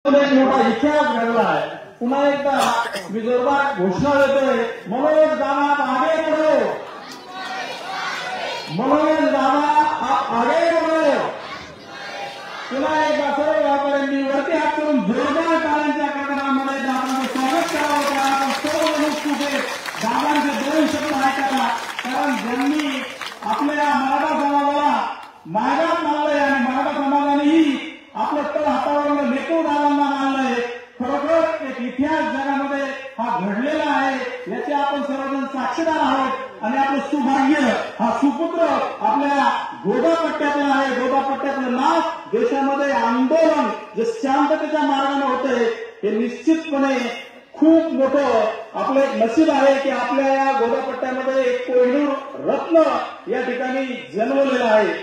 मोठा इतिहास घडला आहे। पुन्हा एकदा मी जोरदार घोषणा देतोय, मनोज दादा आगे बढ़ो, मनोज दादा आप आगे बढ़ो। पुन्हा एकदा सर्व गावकऱ्यांनी वरती हात करून जोरदार टाळ्यांच्या कडकडाटामध्ये दादांचं स्वागत करावं। कारण सर्व मनस्थितीत दादांचे दोन शब्द ऐकायला, कारण ज्यांनी आपल्या मराठा समाजाला मागात मानलंय आणि मराठा समाजानेही आपलं तळ हातावर लेकू दादांना मानलंय। खरोखर एक इतिहास जगामध्ये हा घडलेला आहे, याचे आपण सर्वजण साक्षीदार आहोत। आणि आपलं सौभाग्य हा सुपुत्र आपल्या गोदा पट्ट्यातला आहे। गोदा पट्ट्यातलं नाव देशामध्ये आंदोलन जे शांततेच्या मार्गाने होते, हे निश्चितपणे खूप मोठं आपलं एक नशीब आहे की आपल्या या गोदा पट्ट्यामध्ये एक कोहिनूर रत्न या ठिकाणी जन्मलेलं आहे।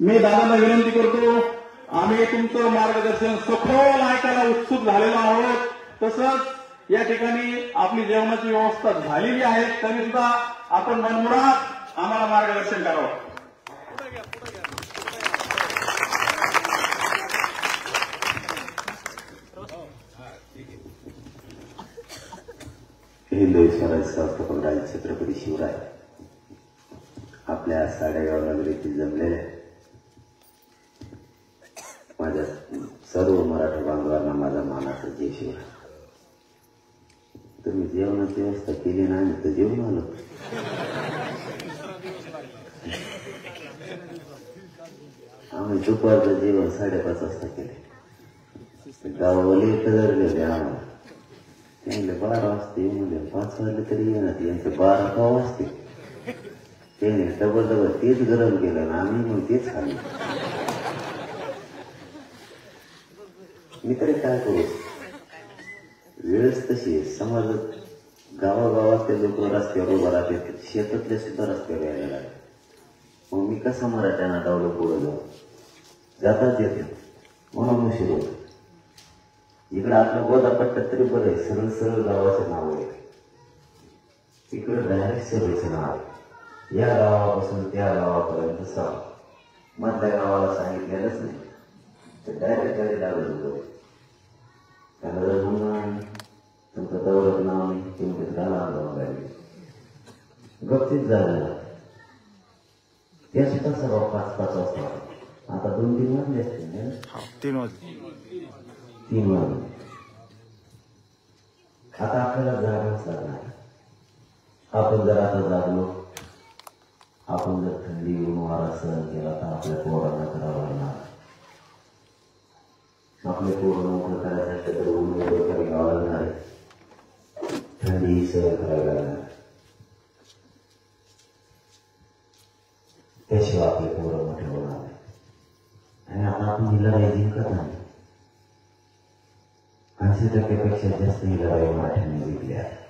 मी दादांना विनंती करतो, आम्ही तुमचं मार्गदर्शन सखोल ऐकायला उत्सुक झालेलो आहोत। तसंच या ठिकाणी आपली जेवणाची व्यवस्था झालेली आहे, तरी सुद्धा आपण मनमुराद आम्हाला मार्गदर्शन करावं। हिंदवी स्वराज्य संस्थापक राजे छत्रपती शिवराय आपल्या साडेगाव नगरीतील जमलेले माझ्या सर्व मराठी बांधवांना माझा मानाचा जय शिवराय। तुम्ही जेवणाची व्यवस्था केली नाही तर जेवण आलो। आम्ही दुपारचं जेवण 5:30 वाजता केले। गावाले कदरले आम्हाला त्यांना 12 वाजता येऊन म्हणजे 5 वाजले तरी येणार, यांचे 12 वाजते। त्याने डबल तेच गरम केलं ना आम्ही मग तेच खाल्लं। मी तरी काय करू, वेळच तशी आहे। समाजात गावागावातले लोक रस्त्यावर उभा राहतात, शेतातले सुद्धा रस्त्यावर यायला लागले। मग मी कसा मराठ्यांना डावलं पुढे जाऊ, जाताच येते म्हणून उशीर होतो। इकडे आपल्या गोदा पट्ट्यात तरी बरं आहे, सरळ सरळ गावाचं नाव आहे। इकडे डायरेक्ट सभेचं नाव आहे, या गावापासून त्या गावापर्यंत जावं। मधल्या गावाला सांगितलेलंच नाही, तर डायरेक्ट गाडी लागत होतो। त्याला जर म्हणून तुमचं दौलत नाव नाही, तुमच्या गाला गाडी गपचीत झालं। त्या सुद्धा सर्व 5-5 वाजता, आता 2-3 वाजले असतील, 3 वाजले। 3 वाजले। आता आपल्याला जागाच लागणार। आपण जर आता जागलो, आपण जर थंडी ऊन वारा सहन केला तर आपल्या पोरांना करावं लागणार। आपले पोरं मोठं करायचं तर ऊन वगैरे करावं लागणार आहे, थंडी सहन करावी लागणार, त्याशिवाय आपले पोरं मोठे होणार नाही। आणि आता आपण ही लढाई जिंकत नाही, 80% जास्त ही लढाई मराठ्यांनी जिंकली आहे।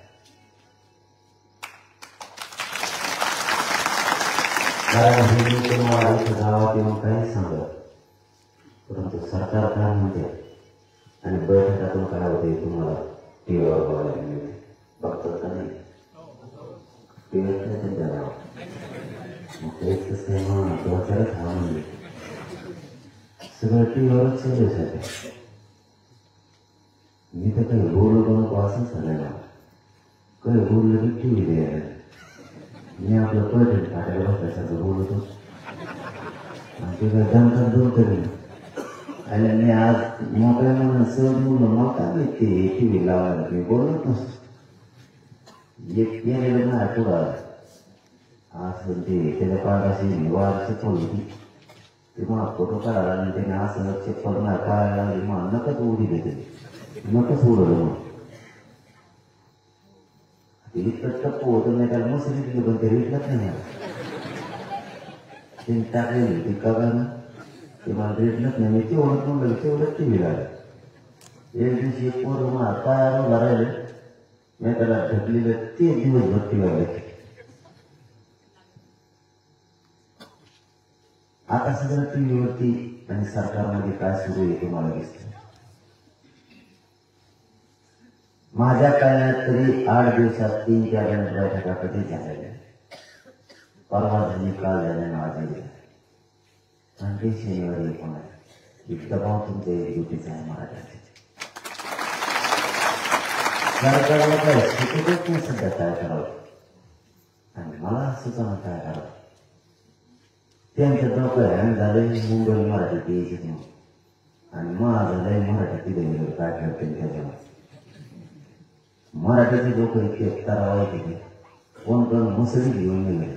कारण हे तुम्हाला गावात येऊन काही सांगत, परंतु सरकार काय म्हणते आणि बैठकातून काय होते तुम्हाला टीव्हीवर बघायला मिळते। बघतात का नाही? टीव्हीत नाही त्यांच्या गावात, मग तेच कसं म्हणून प्रचारच हा म्हणजे सगळं टीव्हीवरच चालू। मी तर काही बोललो बनवतो असं झालेला, काही बोललं की टीव्ही द्यायला। मी आपलं पर्यटन टाकायला बसायचं बोलतो आणि ते काय दमतात दोन तरी। आणि मी आज मोकळ्या म्हणून सहज बोललो, मोठा नाही ते टीव्ही लावायला मी बोलत नसतो। एक येणेलं नाही पुढं असं ते त्याच्या पाडाशी वार शिकवली होती, ते मला फोटो काढायला आणि त्याने असं लक्ष पडणार काढायला लागली, मला नकच उडी देते, नकच उडवलं। मग इतकं टप्पू होतं नाही, त्याला मस्त दिलं पण ते रेटलंच नाही। त्यांनी टाकलेली ती कागानं ते मला रेटलंच नाही, मी तेवढंच म्हणलं तेवढंच टीव्ही लागलं। एक दिवशी एक पोरं मला काय आरोग्य राहिले, मी त्याला ढकलेलं 3 दिवस भरती लागले। आता सगळं टीव्हीवरती आणि सरकारमध्ये काय सुरू आहे तुम्हाला दिसतं। माझ्या काळात तरी 8 दिवसात 3-4 बैठका कधी झालेल्या, परवा झाली, काल झाल्या, माझी आणि शनिवारी पण दबाव तुमच्या ड्युटीचा आहे मराठ्याचे। सरकारला काय शिकतच नाही सध्या काय करावं आणि मला सुचना काय करावं. त्यांचं डोकं हँग झाले मुंबई मराठीत यायचे म्हणून आणि माझं लय मराठी तिथे गेलं काय करते त्याच्यावर. मराठीचे लोक इतके करावायचे की कोण कोण मुसळी घेऊन गेले.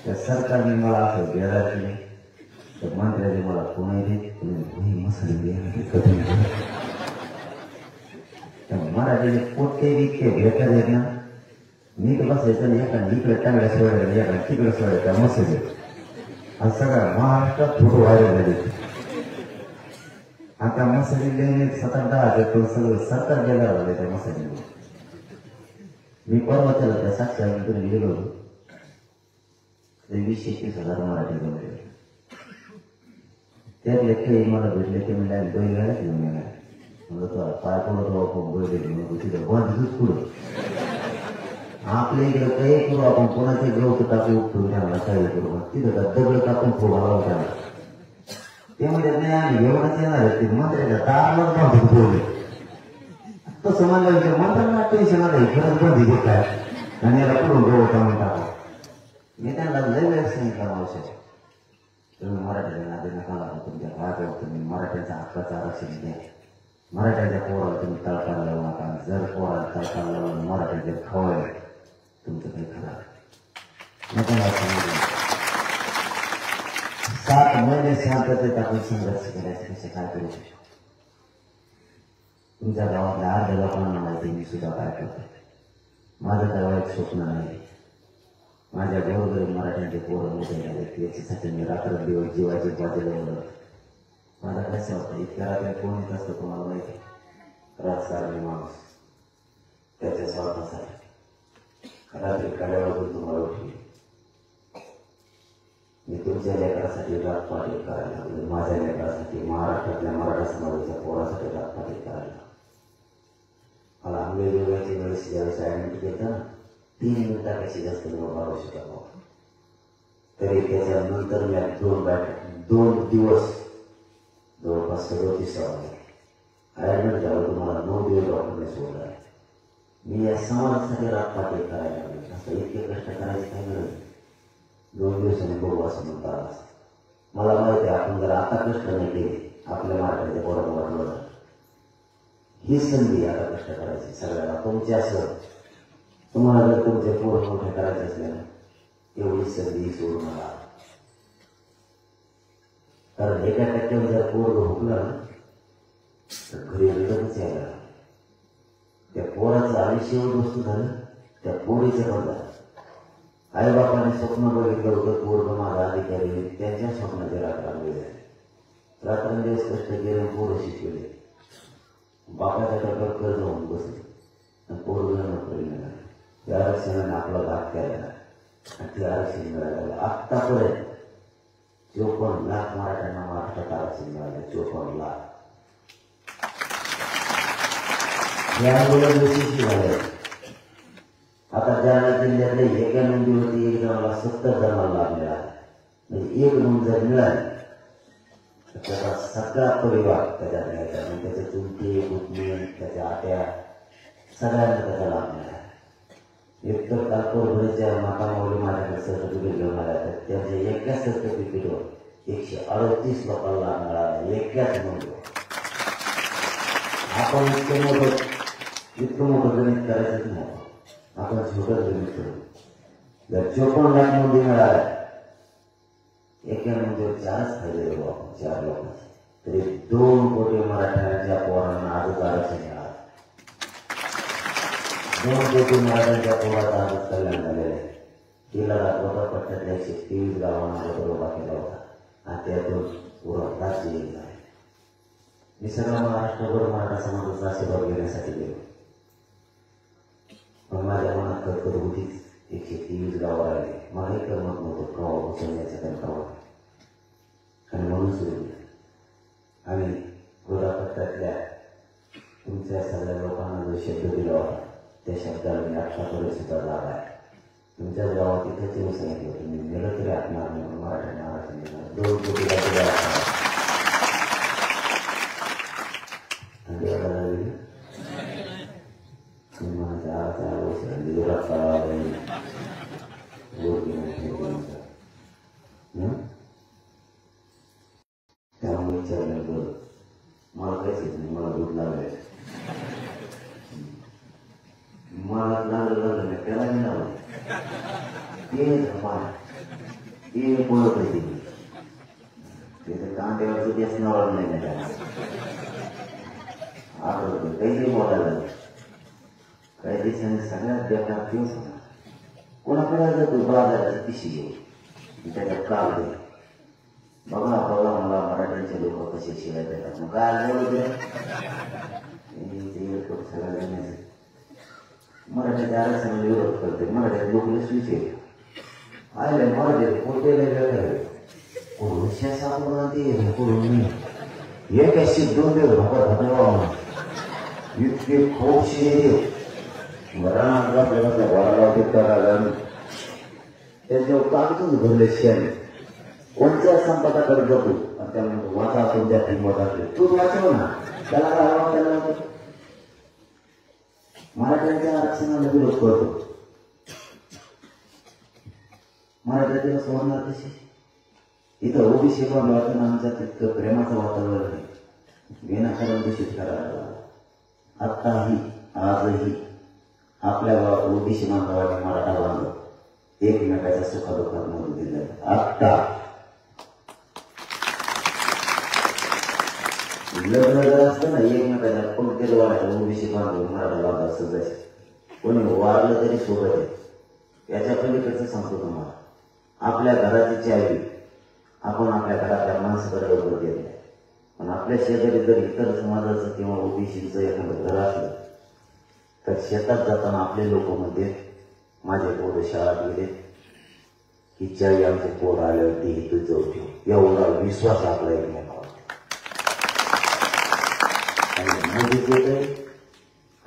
त्या सरकारने मला असं बेजार केले तर मंत्र्याने मला कोणी देत तुम्ही मुसळी घे मराठीचे पोटे इतके बेकार आहेत ना. नीट बसायचं नाही एका इकडे टांगड्या सोडायला एका तिकडे सोडायच्या मसले आणि सगळ्या महाराष्ट्रात फोटो व्हायरल झाले. आता मसाले लेणे 7-10 पण सगळं सरकार गेला झालं त्या मसाले. मी परवा त्याला त्या साक्षाकडे गेलो होतो. 20-21 मराठी जमले. त्यातले काही मला भेटले ते म्हणजे 2 वेळा घेऊन येणार म्हणलं पाय पडतो बैल घेऊन तिथं बंद पुढं आपल्या इकडे काही करू आपण कोणाचे गवत टाकू उपटून ठेवला काही करू तिथं दगड टाकून फोडावा ठेवला. ते म्हणजे नाही आम्ही एवढंच येणार आहे ते मंत्र्याच्या दारावर बांधून ठेवले. तसं म्हणलं मंत्र्यांना टेन्शन आलं खरंच बंदी घेत काय आणि याला पुढून गवत आणून टाका. मी त्यांना लय वेळ सांगितलं आवश्यक तुम्ही मराठीच्या नादी नका लागू. तुमच्या भागावर तुम्ही मराठ्यांच्या हक्काचं आरक्षण द्या. मराठ्यांच्या पोराला तुम्ही तळकाला लावू नका. जर पोराला तळकाला लावून मराठ्याचे खवळे तुमचं काही खरं 7 महिने शांततेत आपण संघर्ष करायचं कसे काय करू शकतो. तुमच्या गावातल्या अर्ध्या लोकांना माहिती मी सुद्धा काय करतो. माझं तर एक स्वप्न नाही. माझ्या गोरगरीब मराठ्यांचे पोरं मोठे झाले याच्यासाठी मी रात्रंदिवस जीवाची बाजूला बोलत. मला कसं वाटतं इतक्या रात्री कोण येत असतं तुम्हाला माहिती. राजकारणी माणूस त्याच्या स्वार्थासाठी रात्री काढ्यावर तुम्हाला उठली. मी तुमच्या लेकरासाठी रातपाटी करायला लागलो. माझ्या लेकरासाठी महाराष्ट्रातल्या मराठा समाजाच्या पोरासाठी रातपाटी करायला. मला वेगवेगळ्याची वेळेस ज्यावेळेस ऍडमिट केलं ना 3 मिनिटापेक्षा जास्त बाबा शिकावं. तरी त्याच्यानंतर मी 2 दिवस जवळपास 37 ऍडमिट झालं. तुम्हाला 9 दिवस डॉक्टरने सोडला. मी या समाजासाठी रातपाटी करायला लागलो. असं इतके कष्ट करायचे काही गरज 2 दिवसांनी बघू असं म्हणतात. मला माहिती आहे आपण जर आता कष्ट नाही केले आपल्या मराठ्याच्या पोराला वाटलं ही संधी आता कष्ट करायची सगळ्याला. तुमची असं तुम्हाला जर तुमचे पोर मोठे करायचे असले ना एवढी संधी सोडू नका. कारण 1% जर पोर हुकला ना तर घरी रडतच यायला. त्या पोराचं आयुष्य एवढं वस्तू झालं त्या पोरीचं बदल. आई बापाने स्वप्न बघितलं होतं पोरग माझा अधिकारी त्यांच्या स्वप्नाचे लागले. रात्रंदिवस कष्ट केले पोरं शिकवले. बापाच्या डोक्यावर कर्ज होऊन बसले आणि पोरग नोकरी मिळाली. त्या आरक्षणाने आपला भाग केला आणि ते आरक्षण मिळालं. आत्तापर्यंत 54 लाख मराठ्यांना महाराष्ट्रात आरक्षण मिळाले. 54 लाख या आंदोलन यशस्वी झाले. आता जालना जिल्ह्यातले 1 नोंदी होती. 1 जणाला 70 जणांना लाभ मिळाला. म्हणजे 1 नोंद जर मिळाली तर त्याचा सगळा परिवार त्याच्यात घ्यायचा. म्हणजे त्याचे चुलते पुतणे त्याच्या आट्या सगळ्यांना त्याचा लाभ मिळाला. एक तर कालपूरच्या मातामाऊली माझ्याकडे सर्टिफिकेट घेऊन आल्या तर त्यांच्या एकाच सर्टिफिकेटवर 138 लोकांना लाभ मिळाला. एकाच नोंदीवर. आपण इतकं मोठं गणित करायचंच नाही. आपण छोटं गणित करू. जर 54 लाख नोंदी मिळाल्या एका नोंदीवर 4च फायदे देऊ आपण 4 लोकांचे तरी 2 कोटी मराठ्यांच्या पोरांना आजच आरक्षण मिळालं. 2 कोटी मराठ्यांच्या पोराचा आजच कल्याण झालेलं आहे. 3 लाख पट्ट्यातल्या 123 गावांना उभा केला होता आणि त्यातून पुरा राज्य येईल आहे. मी सगळ्या महाराष्ट्रभर मराठा समाजाचा आशीर्वाद घेण्यासाठी गेलो. पण माझ्या मनात कळकळ होतीच. 123 गावं राहिले. मलाही करमत नव्हतं गावा उचलण्याचं त्यांना आणि म्हणून सुरू केलं. आणि गोरापट्ट्यातल्या तुमच्या सगळ्या लोकांना जो शब्द दिला होता त्या शब्दाला मी आत्तापर्यंत सुद्धा जागा आहे. तुमच्या गावात इथंच येऊन सांगितलं तुम्ही नेलं तरी आत्मार म्हणून मराठ्यांना आरक्षण देणार. 2 कोटी त्यामुळे विचारलं बरं मला काहीच येत नाही, मला दूध लागले, मला लागलं नाही, त्याला नाही लागलं ते बोलत होते ते तर कांद्यावरचं गॅस नावं नाही ना त्याला आठवतं काही बोलायला काही दिवसांनी सगळ्यात बेकार दिवस होता. कोणाकडे जातो बाजाराची पिशी घेऊन त्याच्यात काल दे बघा बघा मला मराठ्यांचे लोक कसे शिवाय देतात मग काय सगळ्या मराठ्याच्या आरक्षणाला विरोध करते. मराठ्याचे लोक स्विच आले मराठे कोणते एक अशी दोन देव इतके खूपशे रानात त्याच्यावर कागदच भरले शेणे कोणत्या संपदाकडे जातो आणि त्याला वाचा कोणत्या किंमत असले तू वाचव ना त्याला त्याला मराठ्यांच्या आरक्षणाला विरोध करतो. मराठ्याचे सोडणार कशी इथं ओबीसी वाटून आमच्या तितकं प्रेमाचं वातावरण आहे. विनाकारण दूषित करायला आत्ताही आजही आपल्या गावात ओबीसी बांधवाने मराठा बांधव एकमेकाच्या सुखदुःखात मदत दिलं. आत्ता लग्न जर असतं ना एकमेकाच्या कोणत्याच वाढायचं ओबीसी बांधव मराठा बांधव सजायचे कोणी वारलं तरी सोबत आहे. याच्या पलीकडचं सांगतो तुम्हाला आपल्या घराची चावी आपण आपल्या घरातल्या माणसाकडे लवकर देत नाही पण आपल्या शेजारी जर इतर समाजाचं किंवा ओबीसीचं एखादं घर असलं तर शेतात जाताना आपले लोक म्हणते माझे पोरं शाळेत गेले ही चावी आमचे पोर आल्यावरती ही तू जाऊ ठेव एवढा विश्वास आपला एकमेकावर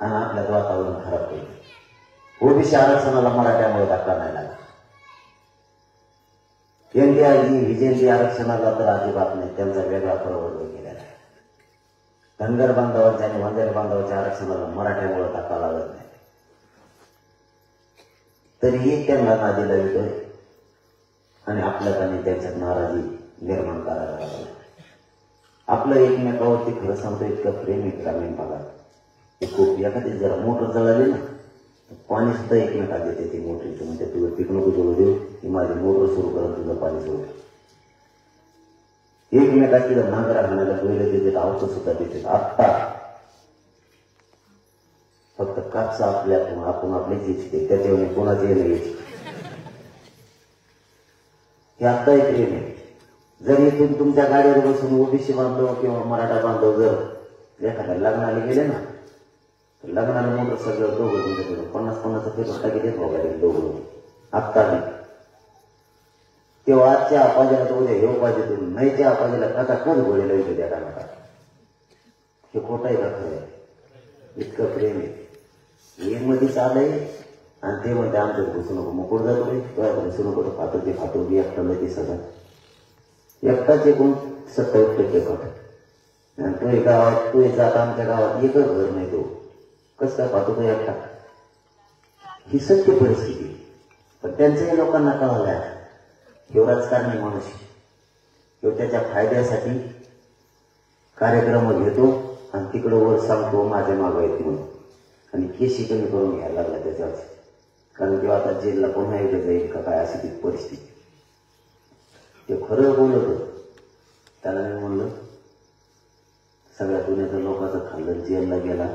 आणि आपल्यात वातावरण खराब केलं. ओबीसी आरक्षणाला मराठ्यामुळे धक्का नाही लागला. विजयंती आरक्षणाला तर अजिबात नाही त्यांचा वेगळा प्रवर्ग केलेला आहे. धनगर बांधवांच्या आणि वंजारी बांधवांच्या आरक्षणाला मराठ्यामुळे धक्का लागत नाही तरीही त्यांना नादीला येतोय आणि आपल्यात आणि त्यांच्यात नाराजी निर्माण करायला लागला. आपलं एकमेकावरती खरं सांगतो इतकं प्रेम आहे ग्रामीण भागात ते खूप एखादी जरा मोटर जळाली ना पाणी सुद्धा एकमेकात देते ती मोटरीचं म्हणजे तुझं पीक नको जवळ देऊ की माझी मोटर सुरू करत तुझं पाणी सुरू एकमेकात तिथं नांगरा घालायला पहिले देते आवतं सुद्धा देते. आत्ता फक्त कापसा आपल्यातून आपण आपलीच इच्छिते त्याच्यावर कोणाचे नाही हे आत्ता एक प्रेम आहे. जर इथून तुमच्या गाडीवर बसून ओबीसी बांधव किंवा मराठा बांधव जर एखाद्या लग्नाला गेले ना लग्नाला मोठं सगळं दोघं तुमच्याकडे 50-50 पेपर टाकी देत बघायला दोघं आत्ता नाही तेव्हा आजच्या आपाजीला तर उद्या येऊ पाहिजे तुम्ही नाहीच्या आपाजीला कथा कोण गोळीला येतो त्या कामाला हे खोटं आहे का खरं आहे. इतकं प्रेम आहे एक मध्येच आलंय आणि ते म्हणते आमच्यात घुसू नको मग कुठं जातो रे घुसू नको फातो ते फातो बी एकटा ते सगळं एकटाच एकूण 27% खोटं आणि तो गावात तो जात आमच्या गावात एकच घर नाही तो कसं काय पाहतो तो एकटा ही सत्य परिस्थिती. पण त्यांच्याही लोकांना कळालं हे राजकारणी माणूस किंवा त्याच्या फायद्यासाठी कार्यक्रम घेतो आणि तिकडं वर सांगतो माझ्या मागं येते म्हणून आणि केशी कमी करून घ्यायला लागला त्याच्यावर कारण किंवा आता जेलला पुन्हा एकदा जाईल का काय अशी ती परिस्थिती. ते खरं बोलत होतं त्याला मी म्हणलं सगळ्या दुनियाचं लोकांचं खाल्लं जेलला गेला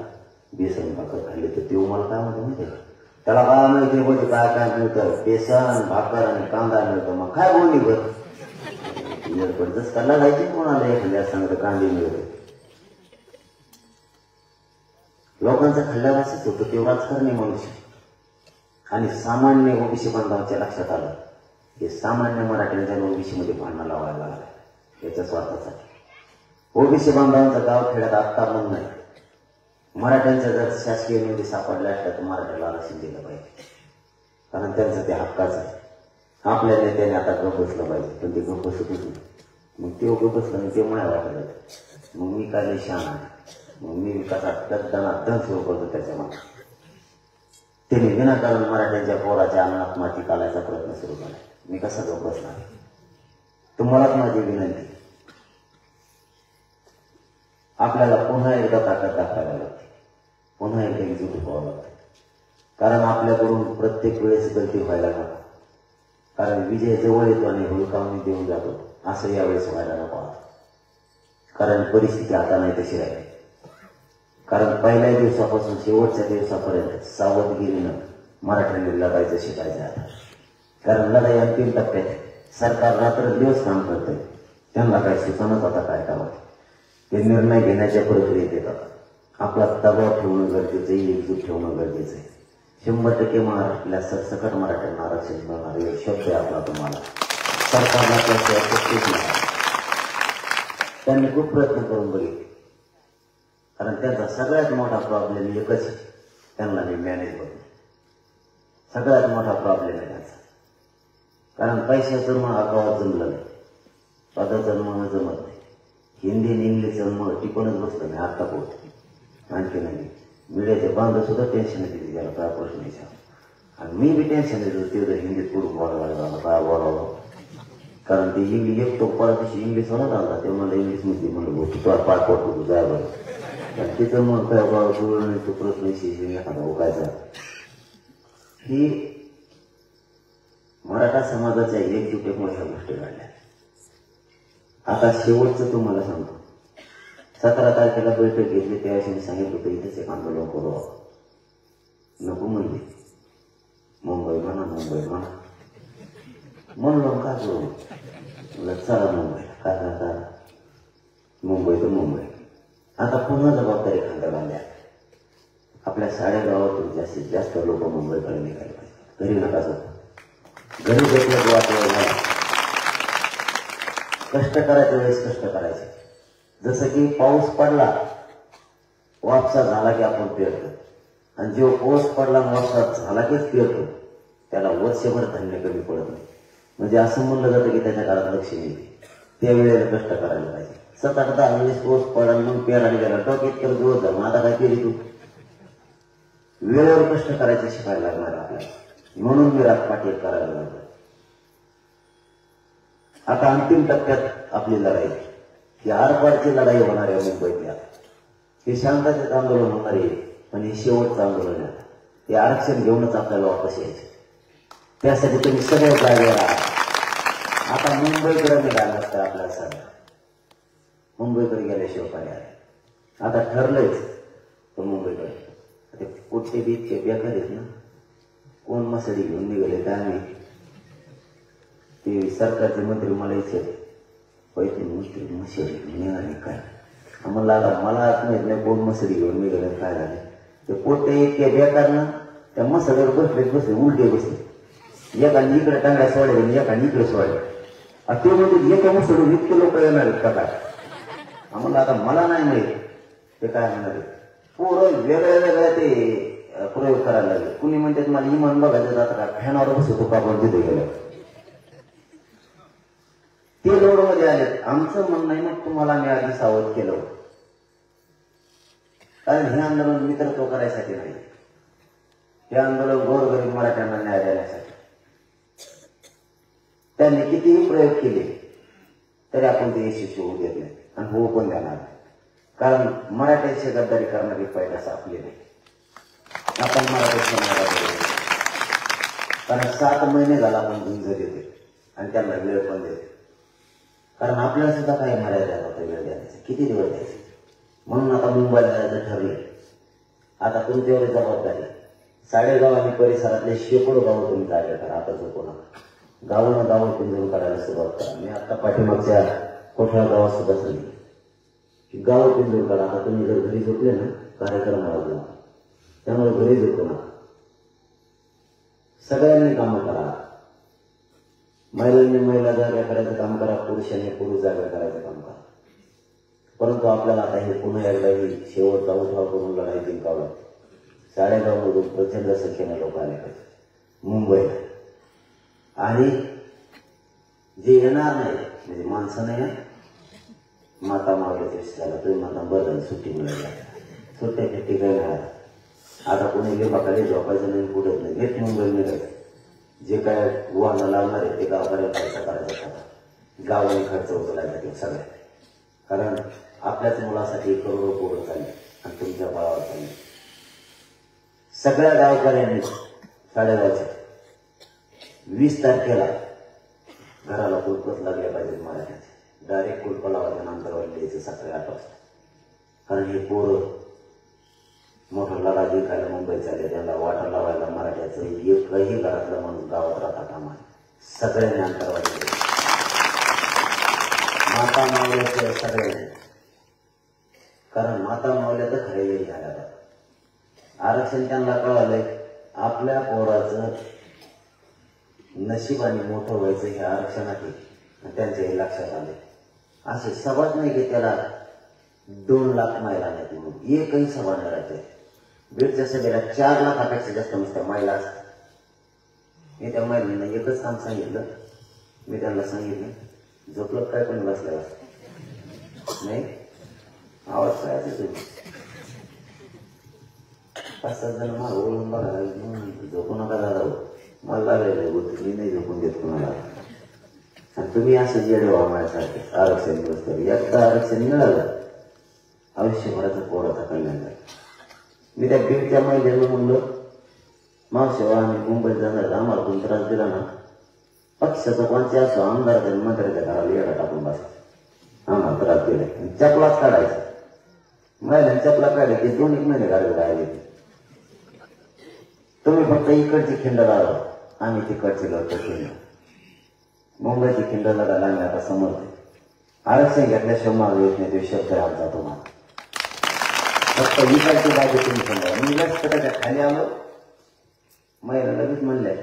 बेसन भाकर खाल्ली तर ते मला काय म्हणतो माहिती त्याला काय माहिती म्हणजे काय काय मिळतं बेसन भाकर आणि कांदा मिळतो मग काय बोलली बरं जबरदस्त खाल्ला जायची कोणाला एखाद्या सांगतं कांदे मिळते लोकांचं खाल्ल्यावर असंच होतं ते राजकारणी मनुष्य आणि सामान्य ओबीसी बांधवांच्या लक्षात आलं हे सामान्य मराठ्यांच्या ओबीसी मध्ये भांडणं लावायला लागला याच्या स्वार्थासाठी. ओबीसी बांधवांचं गाव खेड्यात आत्ता म्हणून नाही मराठ्यांच्या जर शासकीय निधी सापडल्या असल्या तर मराठ्याला आरक्षण दिलं पाहिजे कारण त्यांचं ते हक्काचं आहे. आपल्या नेत्याने आता गप बसलं पाहिजे पण ते गप बसतच नाही मग ते गप बसलं आणि ते माया वाटलं मग मी काय शान मग मी कसा दण सुरू करतो त्याच्या मागे त्यांनी विनाकारण मराठ्यांच्या पोराच्या अंगणात माती काढायचा प्रयत्न सुरू केला. मी कसा गप बसणार तुम्हालाच माझी विनंती आपल्याला पुन्हा एकदा ताकद दाखवायला लागते, पुन्हा एकदा एकजूट व्हावं लागते. कारण आपल्याकडून प्रत्येक वेळेस गलती व्हायला नको. कारण विजय जवळ येतो आणि हुलकावणी देऊन जातो, असं यावेळेस व्हायला नको. कारण परिस्थिती आता नाही तशी राहिली. कारण पहिल्या दिवसापासून शेवटच्या दिवसापर्यंत सावधगिरीनं मराठ्यांनी लढायचं शिकायचं आता. कारण लढाई अंतिम टप्प्यात, सरकार रात्रंदिवस काम करतंय, त्यांना काय सुचनाच आता काय करावं. ते निर्णय घेण्याच्या प्रक्रियेत येतात. आपला दबाव ठेवणं गरजेचं आहे, एकजूट ठेवणं गरजेचं आहे. 100% महाराष्ट्राला सरसकट मराठ्यांना आरक्षण मिळणार हे शब्द आहे आपला तुम्हाला. सरकारला त्याचं अपेक्षित नाही. त्यांनी खूप प्रयत्न करून बघितले. कारण त्यांचा सगळ्यात मोठा प्रॉब्लेम एकच आहे, त्यांना मी मॅनेज होत नाही. सगळ्यात मोठा प्रॉब्लेम आहे त्यांचा. कारण पैशाचं मग गावात जमलं नाही, पदाचं मग जमत नाही, हिंदी आणि इंग्लिशचं मग टिकूनच बसलं नाही. आता पोहोच आणखी नाही. मीडियाचे बांधव सुद्धा टेन्शन येते त्याला, काय प्रश्न विचार. आणि मी बी टेन्शन येतो ते जर हिंदीत पुढे बोलायला काय बोलावं. कारण ते इंग्लिश एक तो परदेशी इंग्लिश होणार आला, ते मला इंग्लिशमध्ये म्हणलं तू पाठ पडतो तू जाय बरं. तिथं मग काय बोलावं तो प्रश्न एखादा उकायचा. ही मराठा समाजाच्या एकजुटीमुळे ह्या गोष्टी घडल्या. आता शेवटचं तुम्हाला सांगतो, 17 तारखेला बैठक घेतली त्यावेळेस मी सांगितलं होतं इथेच एक आंदोलन करू. नको म्हणली, मुंबई म्हणा मुंबई म्हणा. म्हणलो का करू, चला मुंबई काय करता, मुंबई तर मुंबई. आता पुन्हा जबाबदारी खांद्या बांधल्या. आपल्या साडेगावातून जास्तीत जास्त लोक मुंबईकडे निघाले पाहिजे. घरी नका जाऊ, घरी घेतलं वाटलं. कष्ट करायच्या वेळेस कष्ट करायचे. जसं की पाऊस पडला वापसा झाला की आपण पेरतो, आणि जो पाऊस पडला वापसा झाला कीच पेरतो, त्याला वर्षभर धान्य कमी पडत नाही. म्हणजे असं म्हणलं जातं की त्याच्या काळात लक्ष्मी येते. त्यावेळेला कष्ट करायला पाहिजे. 7-8 वेळेस पाऊस पडला मग पेरायला गेला टॉकीत तर दिवस झाला. आता काय केली तू, वेळेवर कष्ट करायचं शिकायला लागणार आपल्याला. म्हणून मी रातपाटी करायला लागलो. आता अंतिम टप्प्यात आपली लढाई, ही आरपारची लढाई होणार आहे मुंबईतल्या. हे शांततेत आंदोलन होणार आहे, पण हे शेवटचं आंदोलन आहे. हे आरक्षण घेऊनच आपल्याला वापस यायचं. त्यासाठी तुम्ही सगळे जागे राहा. आता मुंबईकडे निघाला असतं आपल्याला सगळं. मुंबईकडे गेल्याशिवाय पर्याय. आता ठरलंच तर मुंबईकडे. ते कुठचे बी इतके बेकार आहेत ना, कोण मसडी घेऊन निघाले काय नाही. ते सरकारचे मंत्री मला इथे पैसे मंत्री मसडी निघाले काय आम्हाला आता मला माहित नाही कोण मसडी घेऊन निघाले काय झाले. ते पोटे इतके बेकार ना, त्या मसडीवर बसले उलटे बसले. एकाने इकडे टांगा सोडले एकाने इकडे सोडले. ते म्हणजे एका मसडून इतके लोक येणार आहेत का काय आम्हाला. आता मला नाही माहित ते काय म्हणणार आहे. पोरं वेगळ्या वेगळ्या ते प्रयोग करायला लागले. कुणी म्हणतात मला इमान बघायचं जातं का, फॅनावर बसतो का आपण तिथे गेलं. ते लोडमध्ये आले. आमचं म्हणणं आहे मग तुम्हाला मी आधी सावध केलं, कारण हे आंदोलन मित्रत्व करायसाठी नाही. हे आंदोलन गोरगरीब मराठ्यांना न्याय देण्यासाठी. त्यांनी कितीही प्रयोग केले तरी आपण ते यशस्वी होऊ देत नाही आणि होऊ पण देणार. कारण मराठ्याची गद्दारी करणारी पैदास आपली नाही. आपण मराठ्याच्या कारण 7 महिने झाला आपण गुंज देते आणि त्यांना वेळ पण देते. कारण आपल्याला सुद्धा काही मर्यादा होता वेळ द्यायचं, किती दिवस द्यायचे. म्हणून आता मुंबईला जायचं ठरले. आता तुमच्यावर जबाबदारी. साडेगाव आणि परिसरातले शेकडो गावं तुम्ही कार्य करा. आता झोपू नका. गावानं गावं पिंजून करायला सुरुवात करा. मी आता पाठीमागच्या कोठ्या गावात सुद्धा सांगितलं की गाव पिंजून करा. आता तुम्ही जर घरी झोपले ना कार्यक्रमाला जाऊ, त्यामुळे घरी झोपू नका. सगळ्यांनी कामं करा. महिलांनी महिला जागा करायचं काम करा, पुरुषांनी पुरुष जागा करायचं काम करा. परंतु आपल्याला आता हे पुन्हा एकदा ही शेवटचा उठाव करून लढाई जिंकावं लागते. साडेगावमधून प्रचंड संख्येने लोक आले पाहिजे मुंबईला. आणि जे येणार नाही म्हणजे माणसं नाही, माता मावळ्याच्या विषयाला तुम्ही माता बरं सुट्टी मिळाली. सुट्ट्या फिट्टी काय मिळाल्या. आता कोणी लिंबाखाली झोपायचं नाही, कुठेच नाही. हेच मुंबई निघायचं. जे काय वाहनं लागणार आहे ते गावाकडे खर्च करायचा, गावाने खर्च उचलायचा ते सगळ्या. कारण आपल्याच मुलासाठी करोडो पोरं चालले आणि तुमच्या बळावर चालले. सगळ्या गावकऱ्यांनी 9:30 20 तारखेला घराला कुलपच लागले पाहिजे मराठ्याचे. डायरेक्ट कुलप लावायचं नंतर द्यायचं सकाळी 8 वाजता. कारण हे पोरं मोठा लढा जिंकायला मुंबईत चालले, त्यांना वाटा लावायला मराठ्याचं एकही घरातला माणूस गावात राहता कामा नये. सगळ्यांनी अंतरवादी माता मावल्याचं सगळ्यांनी, कारण माता मावल्या तर खरे येईल झाल्या. आरक्षण त्यांना कळालंय आपल्या पोराचं नशिबाने मोठं व्हायचं हे आरक्षणात त्यांच्या हे लक्षात आले. असे सभाच नाही की त्याला 2 लाख महिला नाही म्हणून एकही सभा नाही राहते. बीडच्या सभेला 4 लाखापेक्षा जास्त नुसत्या महिला असतात. मी त्या महिलांना एकच काम सांगितलं, मी त्यांना सांगितलं झोपलं काय पण बसल्यावर नाही आवाज करायचं तुम्ही 5-7 जण माग ओळून बघा झोपू नका दादा मला लागायला बोलतो मी नाही झोपून देत कुणाला. आणि तुम्ही असं जेडे व्हा माझ्यासारखे आरक्षण दिवस एकदा आरक्षण मिळालं आयुष्यभराचं पोराचा कल्याण झालं. मी त्या बीडच्या महिलेनं म्हणलं मावशेवा आम्ही मुंबईत जाणार आम्हाला कोण त्रास दिला ना पक्षाचा कोणते असो आमदार मंत्र्याच्या घराला येडा टाकून बसायचं आम्हाला त्रास दिला चपलाच काढायचा. महिलांनी चपला काढले की 2-1 महिने घराला राहिले. तुम्ही फक्त इकडची खिंड लावा आम्ही तिकडची लढतो खिंड. मुंबईची खिंड लढायला आम्ही आता समजतो. आरक्षण घेतल्याशिवाय मागे येत नाही तो शब्द आमचा तुम्हाला. फक्त इकडची बाजू तुम्ही समजा. मी जास्त त्याच्या खाली आलो महिला लगेच म्हणले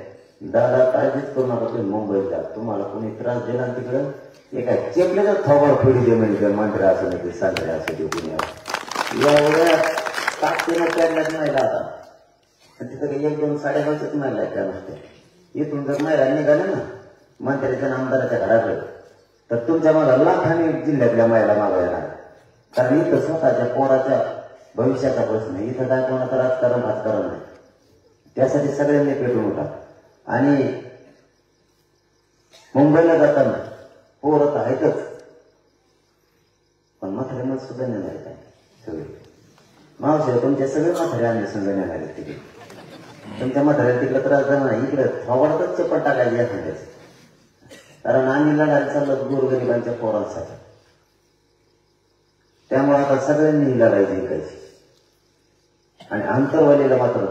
दादा काळजीच करू नका तुम्ही मुंबईत जा तुम्हाला कोणी त्रास दिला तिकडं एका चेपल्याचा थोबाड फिडी दे म्हणजे मंत्री असं नाही की सांगते असं ते कुणी एवढ्या ताकदीनं पेरल्याच महिला आता. तिथं काही 1-2 साडेपाचच महिला त्या नसते. इथून जर महिला निघाल्या ना मंत्र्याच्या आमदाराच्या घराकडे तर तुमच्या मागा लाखाने जिल्ह्यातल्या महिला मागायला. कारण इथं स्वतःच्या पोराच्या भविष्याचा प्रश्न इथं काय कोणाचं राजकारण नाही. त्यासाठी सगळ्यांनी पेटून उठा. आणि मुंबईला जाताना पोरं तर आहेतच पण म्हाताऱ्यांना सुद्धा नेणार काय सगळे मावशे तुमचे सगळे म्हातारे आम्ही संघ नेणार आहेत तिकडे. तुमच्या म्हाताऱ्याला तिकडे त्रास झाला नाही इकडे थोबाडतच चप्पल टाकायची एखाद्याच. कारण आम्ही लढायला चाललो गोरगरिबांच्या पोरांसाठी. त्यामुळे आता सगळ्यांनी ही लढाई जिंकायची. आणि आंतरवालीला मात्र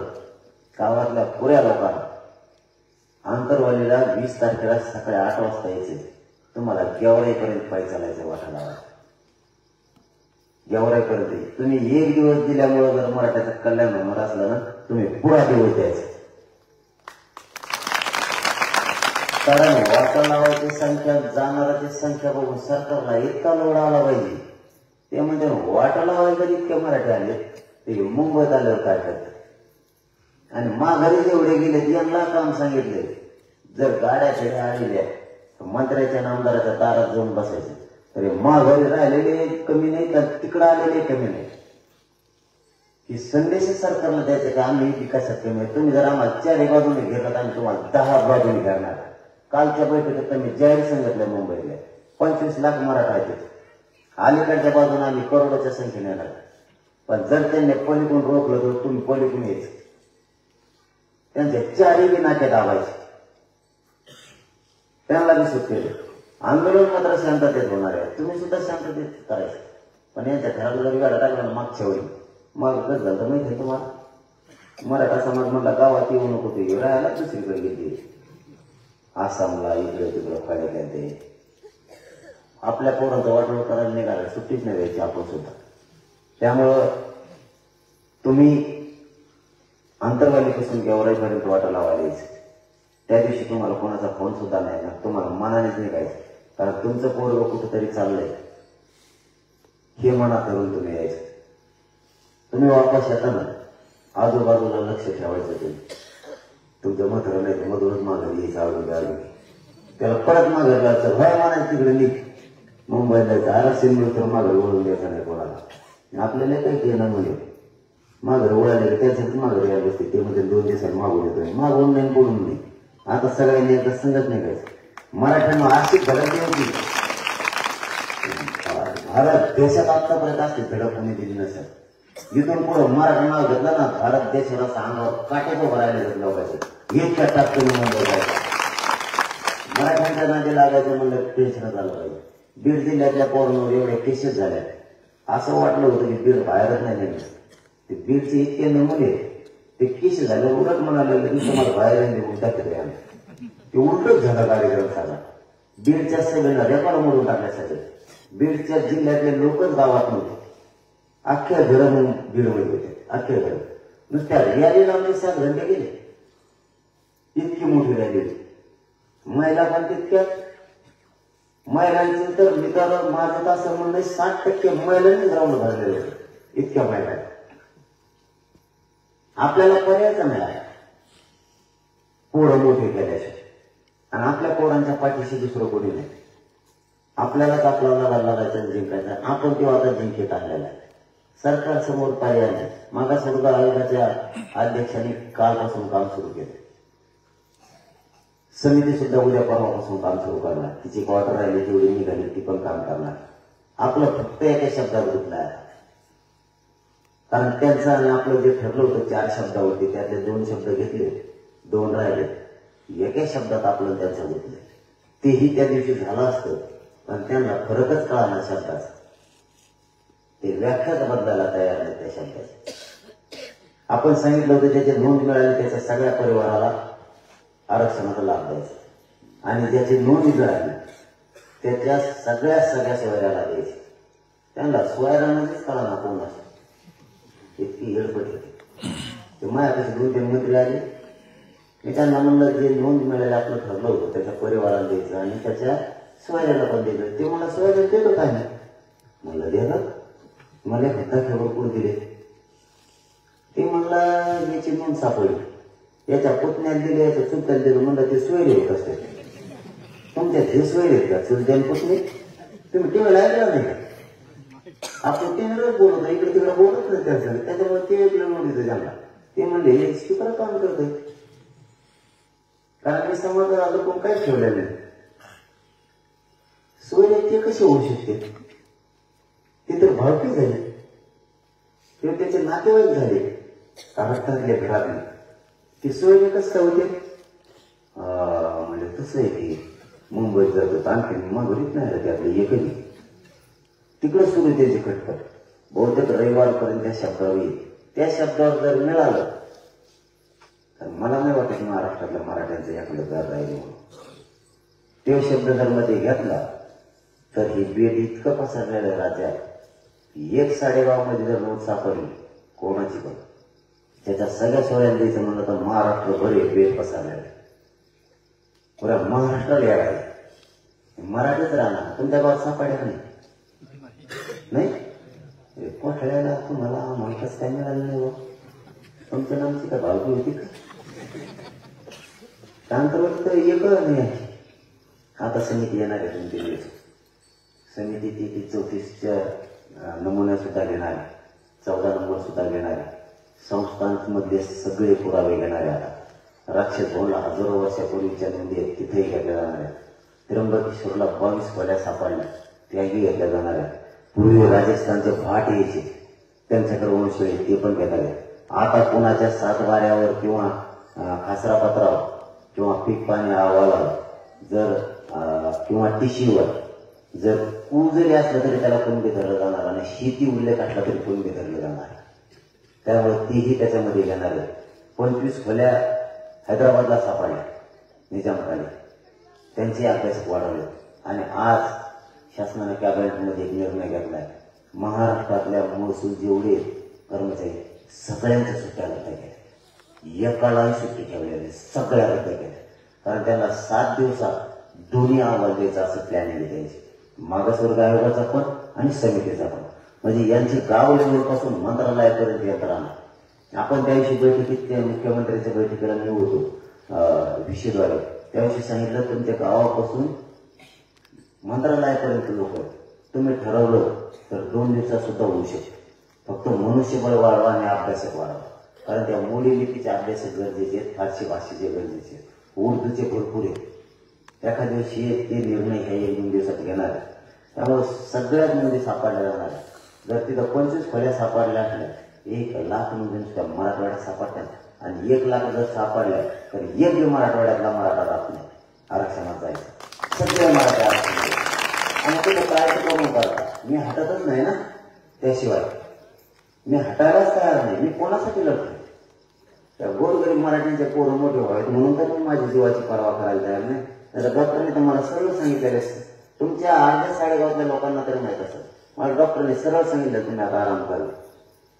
गावातल्या पुऱ्या लोकांना आंतरवालीला 20 तारखेला सकाळी 8 वाजता यायचे. तुम्हाला गेवराईपर्यंत पायी चालायचं वाटा लावायचं. गेवराईपर्यंत तुम्ही 1 दिवस दिल्यामुळे जर मराठ्याचं कल्याण होणार असलं ना तुम्ही पुरा दिवस द्यायचं. कारण वाटा लावायची संख्या जाणाराची संख्या बघून सरकारला इतका लोड आला पाहिजे. ते म्हणजे वाटा लावायला इतके मराठी आले ते मुंबईत आल्यावर काय करतात. आणि माघारी जेवढे गेले यांना काम सांगितले जर गाड्या खेड्या आलेल्या तर मंत्र्याच्या आमदाराच्या दारात जाऊन बसायचे तरी माघारी राहिलेले कमी नाही तर तिकडं आलेले कमी नाही. ही संदेश सरकारला द्यायचं का आम्ही विकासात कमी आहे. तुम्ही जर आम्हाला 4 बाजूने घेतला आम्ही तुम्हाला 10 बाजूने घेणार. कालच्या बैठकीत तुम्ही जाहीर सांगितलं मुंबईला 25 लाख मराठा आहेत. अलीकडच्या बाजूने आम्ही करोडोच्या संख्येने येणार. पण जर त्यांनी पलीकडून रोखलं तर तुम्ही पलीकडून यायचं. त्यांचे 4 नाके दाबायचे. त्यांना बी सुट केले. आंदोलन मात्र शांततेत होणार आहे. तुम्ही सुद्धा शांततेत करायचं. पण यांच्या घराला जरी गाडा टाकला ना मागच्या वेळी मग कसं झालं माहिती आहे तुम्हाला. मराठा समाज म्हणला गावात येऊ नको ते राहायला दुसरीकडे गेली आसामला इकडे तिकडे काढले ते आपल्या पोरांचं वाटोळ करायला निघालं सुट्टीच नाही द्यायची आपण सुद्धा. त्यामुळं तुम्ही आंतरवालीपासून गेवराईपर्यंत वाटा लावायला यायचं. त्या दिवशी तुम्हाला कोणाचा फोन सुद्धा नाही ना तुम्हाला मनानेच निघायचं. कारण तुमचं पोरग कुठंतरी चाललंय हे मनात धरून तुम्ही यायचं. तुम्ही वापस येताना आजूबाजूला लक्ष ठेवायचं. तुम्ही तुमचं म्हातारं नाही तर मधूनच माघारी यायचं आवडून त्याला परत माघारी जायचं भय मानायचं तिकडे निघ मुंबईला जायचं. आरक्षण मिळतं माघारी ओळून द्यायचं नाही कोणाला. आपल्याला काही केलं म्हणजे माघारी ओळायला त्याच्यात माघारी यायला बसते ते म्हणजे 2 दिवसांनी मागून येतोय मागून नाही बोलून नाही. आता सगळ्यांनी एकदा संगत नाही करायचं. मराठ्यांना अशी गरज होती भारत देशात आतापर्यंत असते धडक कोणी दिली नसेल. इथून पुढे मराठा नाव घेतलं ना भारत देशाला अंगावर काटेको भरायला लोकांचं इतक्या टाकतो मराठ्यांच्या नादी लागायचं म्हणलं टेन्शन झालं पाहिजे. बीड जिल्ह्यातल्या पोरांवर एवढे केसेस झाल्या असं वाटलं होतं की बीड बाहेरच नाही नेलं. ते बीडचे इतके नमुने ते केसेस झाले उलट म्हणाले तुम्हाला बाहेर निघून टाकले आम्ही. ते उलटच झालं कार्यक्रम साधा. बीडच्या सगळ्यांना रेकॉर्ड मोडून टाकण्यासाठी बीडच्या जिल्ह्यातले लोकच गावात नव्हते. अख्ख्या घरं म्हणून बीडमध्ये होते. अख्ख्या घरं नुसत्या रॅलीला आमचे 7 घंटे गेले. इतकी मोठी रॅली. महिला पण तितक्यात. महिलांची तर मी तर माझं असं म्हणणं 60% महिलांनीच राऊंड भरलेले होते. इतक्या महिला आपल्याला पर्यायच नाही पोरं मोठे केल्याशिवाय. आणि आपल्या पोरांच्या पाठीशी दुसरं कोणी नाही. आपल्यालाच आपला लढा लढायचा जिंकायचा. आपण तेव्हा आता जिंकत आणलेला आहे. सरकार समोर पर्याय नाही. मागासवर्ग आयोगाच्या अध्यक्षांनी कालपासून काम सुरू केलं. समिती सुद्धा उद्या परवापासून काम सुरू करणार. तिची क्वार्टर राहिली तेवढी निघाली ती पण काम करणार. आपलं फक्त एका शब्दात गुंतलं आहे. कारण त्यांचं आणि आपलं जे ठरलं होतं 4 शब्दावरती त्यातले 2 शब्द घेतले 2 राहिले. एका शब्दात आपलं त्यांचं गुंतलं. तेही त्या दिवशी झालं असतं पण त्यांना फरकच कळाला शब्दाचा. ते व्याख्याच बदलायला तयार नाही त्या शब्दाची. आपण सांगितलं होतं त्याची नोंद मिळाली त्याच्या सगळ्या परिवाराला आरक्षणाचा लाभ द्यायचा आणि ज्याची नोंद मिळाली त्याच्या सगळ्या सोयऱ्याला द्यायची. त्यांना सोयऱ्यांनाच कळा ना कोण असं इतकी हेडपट होती. ते माझ्यापाशी 2-3 मंत्री आले. मी त्यांना म्हणलं जे नोंद मिळायला आपलं ठरलं होतं त्याच्या परिवाराला द्यायचं आणि त्याच्या सोयऱ्याला पण द्यायचं. ते मला सोयऱ्याला देतो काय नाही म्हणलं देतात. मला हत्ताखेवर कोण दिले ते म्हणलं याची नोंद सापडली. याच्या पुतण्यात दिले याच्या चुलत्याला दिलं. म्हणलं ते सोयरे होत असते. तुमच्यात हे सोयरे आहेत का चुलत्या पुतणे? तुम्ही टीव्हीला ऐकला नाही का? आपण टीव्हीवरच बोलत इकडे तिकडे बोलत नाही त्याच्यामुळे ते ऐकलं नोंदीचं त्यांना. ते म्हणले हे स्पीकर काम करतोय. कारण मी समाजाला आलो कोण काय ठेवलेलं नाही. सोयरे ते कसे होऊ शकते? ते तर भावकी झाले किंवा त्याचे नातेवाईक झाले महाराष्ट्रातल्या घरातले. ते सोयरे कसं होते म्हणजे तसं आहे की मुंबईत जातो आणखी माघारीत नाही राहते आपले एकही तिकडे सुरू त्याची खटपट. बहुतेक रविवारपर्यंत त्या शब्दावर येईल. त्या शब्दावर जर मिळालं तर मला नाही वाटत महाराष्ट्रातल्या मराठ्यांचं याकडे जर राहिले म्हणून. ते शब्द जर मध्ये घेतला तर ही बेड इतकं पसरलेलं राज्यात 1 साडेगावमध्ये जर नोट सापडली कोणाची पण त्याच्या सगळ्या सोयऱ्याला द्यायचं म्हणलं तर महाराष्ट्रभर एक बेड पसरलेलं पुऱ्या महाराष्ट्राला यायला मराठीच राहणार. तुमच्या गावात सापड्या नाही कोठड्याला तुम्हाला माहितीच काय मिळालं नाही. तुमच्या नामची काय भावकी होती का? त्यानंतर तर एक नाही. आता समिती येणार आहे 2-3 दिवस. समिती ती 34च्या नमुन्या सुद्धा घेणार आहे. 14 नंबर सुद्धा घेणार आहे. संस्थांमधले सगळे पुरावे घेणारे. आता राक्षस भवनला हजारो वर्षापूर्वीच्या नोंदी आहेत तिथेही घेतल्या जाणार आहेत. त्र्यंबकेश्वरला 22 खोल्या सापडल्या त्याही घेतल्या जाणार आहेत. पूर्वी राजस्थानचे भाट यायचे त्यांच्याकडे वंश ते पण घेणार आहेत. आता कोणाच्या 7 वाऱ्यावर किंवा खासरा पत्रावर किंवा पीक पाणी अहवालावर जर किंवा टिशीवर जर कू जरी असलं तरी त्याला कुणबी धरलं जाणार आणि शेती उल्लेख असला तरी कुणबी धरलं जाणार. त्यामुळे तीही त्याच्यामध्ये घेणार आहे. 25 खोल्या हैदराबादला सापडल्या निजामकाने त्यांचे अभ्यासक वाढवले आणि आज शासनाने कॅबिनेटमध्ये एक निर्णय घेतलाय महाराष्ट्रातल्या महसूल जेवढे कर्मचारी सगळ्यांच्या सुट्ट्या रद्द केल्या. एकालाही सुट्टी ठेवलेली सगळ्या रद्द केल्या. कारण त्यांना 7 दिवसात दोन्ही अहवाल द्यायचा असं प्लॅनिंग द्यायचे. मागासवर्ग आयोगाचा पण आणि समितीचा पण. म्हणजे यांची गाव लेवलपासून मंत्रालयापर्यंत यंत्रणा. आपण त्या दिवशी बैठकीत त्या मुख्यमंत्र्यांच्या बैठकीला मी होतो विषयद्वारे. त्याविषयी सांगितलं तुमच्या गावापासून मंत्रालयापर्यंत लोक तुम्ही ठरवलं तर 2 दिवसात सुद्धा होऊ शकते. फक्त मनुष्यबळ वाढवा आणि अभ्यासक वाढवा. कारण त्या मोडी लिपीचे अभ्यासक गरजेचे आहेत. फारसी भाषेचे गरजेचे आहेत. उर्दूचे भरपूर आहेत. एखाद्या दिवशी ते निर्णय ह्या 1-2 दिवसात घेणार. त्यामुळे सगळ्यात मध्ये सापडल्या जाणार. जर तिथं 25 खोल्या सापडल्या असल्या 1,00,000 मध्ये नुसत्या मराठवाड्यात सापडतात आणि 1,00,000 जर सापडल्या तर एक बी मराठवाड्यातला मराठा राहत नाही. आरक्षणात जायचं सगळे मराठा आरक्षण आणि ते काय करून करतात. मी हटतच नाही ना, त्याशिवाय मी हटायलाच तयार नाही. मी कोणासाठी लढतो? त्या गोरगरीब मराठ्यांचे पोरं मोठे व्हावेत म्हणून तर मी माझ्या जीवाची पर्वा करायला तयार नाही. तर डॉक्टरने तर मला सरळ सांगितलेलं असतं, तुमच्या अर्ध्या साडेगावातल्या लोकांना तरी माहित असेल, मला डॉक्टरने सरळ सांगितलं तुम्ही आता आराम करा.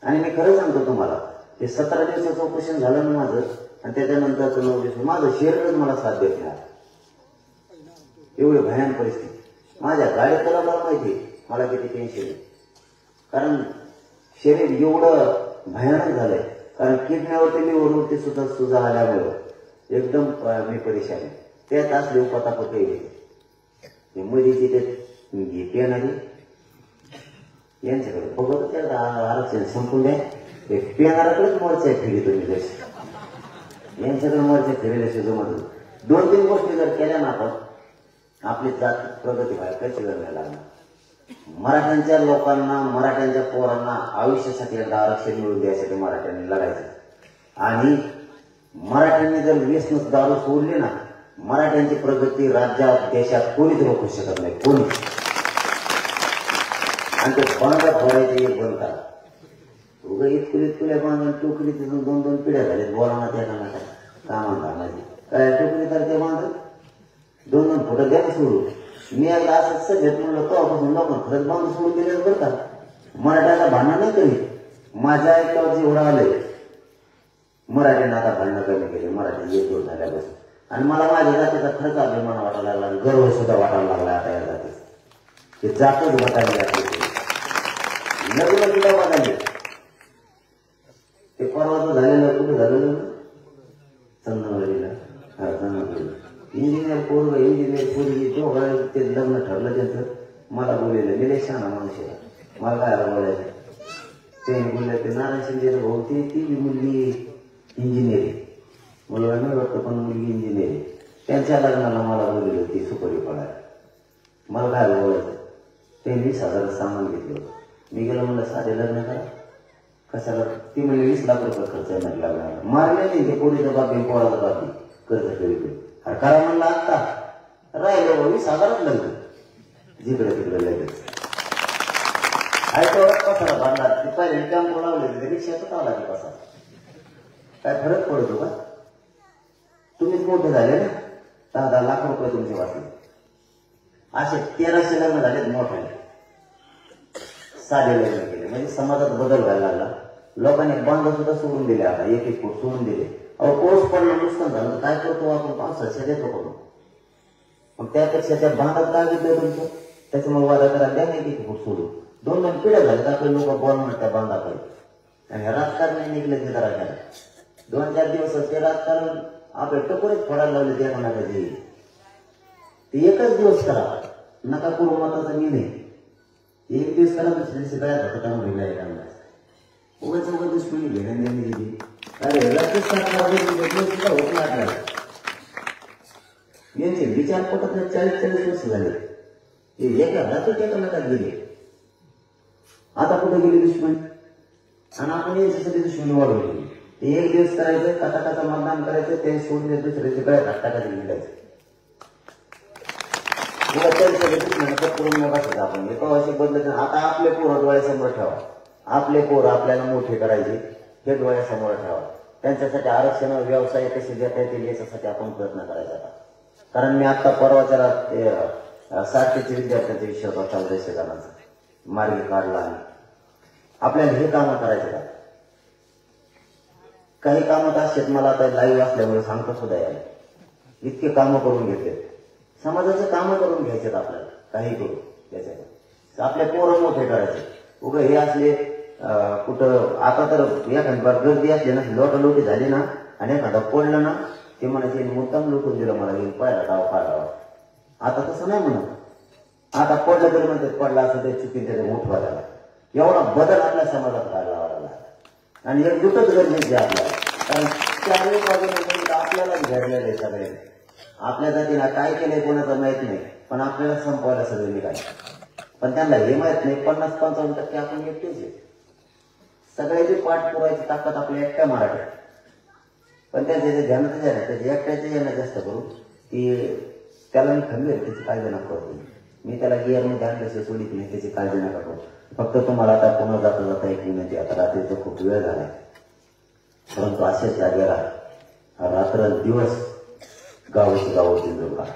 आणि मी खरं सांगतो तुम्हाला, ते 17 दिवसाचं ऑपरेशन झालं ना माझं आणि त्याच्यानंतरचं 9 दिवस माझं शरीरच मला साथ देत नाही. एवढी भयान परिस्थिती. माझ्या गाडीत त्याला मला माहिती मला किती टेन्शन आहे, कारण शरीर एवढं भयानक झालंय. कारण किडण्यावरती लिव्हरवरती सुद्धा सुजा आल्यामुळं एकदम मी परेशान आहे. त्यात असले उपतापत ते मधीची ते पेनारी यांच्याकडे बघत त्या आरक्षण संपून द्या. ते पेनाराकडेच मोर्चा फिरी तुम्ही जशी यांच्याकडे मोर्चा फिरेल्याशी जमत. 2-3 गोष्टी जर केल्या ना आपण आपली जात प्रगती व्हायला कशी करायला लागणार. मराठ्यांच्या लोकांना मराठ्यांच्या पोरांना आयुष्यासाठी एकदा आरक्षण मिळवून द्यायसाठी मराठ्यांनी लढायचं आणि मराठ्यांनी जर व्यसनच दारू सोडली ना मराठ्यांची प्रगती राज्यात देशात कोणीच रोखू शकत नाही, कोणीच. आणि ते बंद फोडायचे एक बंद करा. उगा इतकुल्या बांधून टोकरी तिथून 2-2 पिढ्या झाल्यात. बोला ना त्या काय का म्हणता माझी काय टोकरी तर ते बांधत 2-2 फुटं द्या सोडून. मी एकदा असं सगळ्यात म्हणलं तेव्हापासून लोकांना खरंच बांधून सोडून दिले बरं का. मराठ्याला भांडण नाही करीत. माझ्या ऐकावर जेवढं आलंय मराठ्यानं आता भांडणं कमी केले. मराठी एक दोन झाल्यापासून आणि मला माझ्या जातीचा खरंच अभिमान वाटायला लागला आणि गर्व सुद्धा वाटायला लागला आता या जातीचा. ते जातच बघायला लागले, लग्न सुद्धा बघायले. ते परवाचं झालेलं कुठे झालेलं चंदनवाडीला इंजिनियर पोरग इंजिनियर पोरगी दोघं ते लग्न ठरलं त्यांचं. मला बोललेलं मी लय शहाणा माणूस आहे, मला काय बोलायचं. ते बोलले ते नारायण शिंदे भाऊ ती मुलगी इंजिनिअरिंग मुलगा नाही वाटतं पण मुलगी इंजिनिअरिंग. त्यांच्या लग्नाला मला बोललेलं ती सुपारी पडायला. मला काय बोलायचं. ते 20,000 सामान घेतलं. मी गेलो म्हणलं साधे लग्न करा कशाला. ती म्हणजे 20 लाख रुपये खर्च येणार लागला. मारले नाही ते पोरीचा बाबी पोराचा बाबी कर्ज करीत करा म्हणलं. आत्ता राहिलं 20,000च लग्न जिकडे तिकडे लगेच. तेवढाच पसारा बांधला. ते पहिले कॅम्प लावले रिक्षाच आला की कसा काय फरक पडतो का. तुम्हीच मोठे झाले ना. 10-10 लाख रुपये तुमचे वाचले. असे 1300 लग्न झालेत मोठ्याने. साधे लग्न केले म्हणजे समाजात बदल व्हायला लागला. लोकांनी बांध सुद्धा सोडून दिले. आता 1-1 फूट सोडून दिले. अहो पाऊस पडला नुकसान झालं काय करतो आपण पावसाच्या देतो करून. मग त्यापेक्षा त्या बांधात काय घेतलं तुमचं त्याच्यामुळे वादा करा द्या नाही 1-1 फूट सोडून. 2-2 पिढ्या झाल्या आपले लोक बोलणार त्या बांधाकडे आणि राजकारणी निघले ते जरा 2-4 दिवस ते राजकारण आपले टकोरेच फोडायला लागले. त्या कोणाला ते एकच दिवस करा नका करू मताचा मी नाही. 1 दिवस करा दुसऱ्या दिवशी काय घटना भेटला एखादा उगाच दुश्मनी घेण्याने दिली. अरे सुद्धा होत लागला. यांचे विचार पटत 40-40 वर्ष झाले. एका रात्री एका नकात गेले. आता कुठे गेली दुश्मनी आणि आपण यांच्यासाठी दुश्मनी वाढवली. 1 दिवस करायचं काटा मतदान करायचं ते सोडून दुसऱ्याचे काय टाकायचं निघायचं. आपण एका वर्षी बदलत. आता आपले पोरं डोळ्यासमोर ठेवा. आपले पोरं आपल्याला मोठे करायचे हे डोळ्यासमोर ठेवा. त्यांच्यासाठी आरक्षण व्यवसाय कसे देता येतील याच्यासाठी आपण प्रयत्न करायचा. कारण मी आता परवाच्या 60 विद्यार्थ्यांचा विषय होता 1400 जणांचा मार्गी काढला. आणि आपल्याला हे कामं करायचं का. काही कामं तर शेत मला आता लाईव्ह असल्यामुळे सांगतो सुद्धा यायला इतके कामं करून घेतले. समाजाचे कामं करून घ्यायचे आपल्याला काही करू त्याच्यात आपल्या पोरं मोठे करायचे. उभं हे असले कुठं आता तर एखादी बार गर्दी असली ना लोटालोटी झाली ना आणि एखादा पडलं ना ते म्हणायचे मुद्दाम लुटून दिलं मला येईल पाहिला डाव काढावा. आता तसं नाही म्हणत. आता पडलं तरी म्हणतात पडला असं ते चुकीन त्याचा मोठवा झाला. एवढा बदल आपल्या समाजात व्हायला लागला आणि एकजुटच गरजेचे आपल्याला. कारण चारही बाजूने आपल्यालाच घडलेलं आहे सगळे. आपल्या जातीला काय केलंय कोणाचं माहित नाही पण आपल्याला संपवायला सगळे निघाले. पण त्यांना हे माहित नाही 50-55% आपण एकटेच आहे. सगळ्याची पाठ पुरायची ताकद आपल्या एकट्या मराठ्यात. पण त्याच्या ध्यानातच आहे ना, त्याच्या एकट्याचे येणं जास्त करून की त्याला मी खंबीर त्याची काळजी नका करतो. मी त्याला गिअरमध्ये आणल्याशिवाय सोडित नाही, त्याची काळजी नका करू. फक्त तुम्हाला आता पुन्हा जाता जाता एक विनंती, आता रात्रीचा खूप वेळ झाला, परंतु अशाच जागेला रात्र दिवस गावाची गावातील लोक आहे.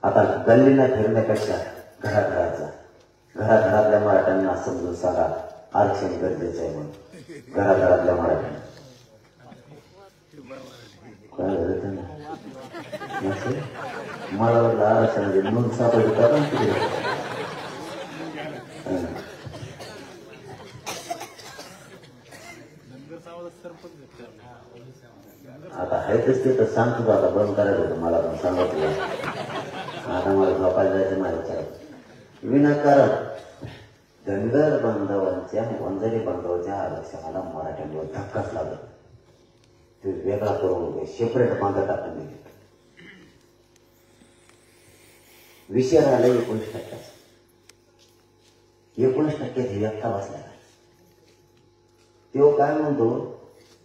आता गल्लीला फिरण्यापेक्षा घराघरातल्या मराठ्यांना समजून सांगा आरक्षण गरजेचं आहे म्हणून. घराघरातल्या मराठ्यांना काय झालं मला वाटलं आरक्षणाचे नोंद सापडली का पण तिकडे. आता आहेतच ते तर सांगतो, आता बंद करायचं होतं मला पण सांगतो. आता मला झोपायला जायचं माझ्या विचारात. विनाकारण धनगर बांधवांच्या वंजारी बांधवांच्या आरक्षणाला मराठ्यांवर धक्काच लागत. ते वेगळा करून सेपरेट बांधा टाकून दिले. विषय राहिला 19%. 19% हे एकटा बसला. तो काय म्हणतो,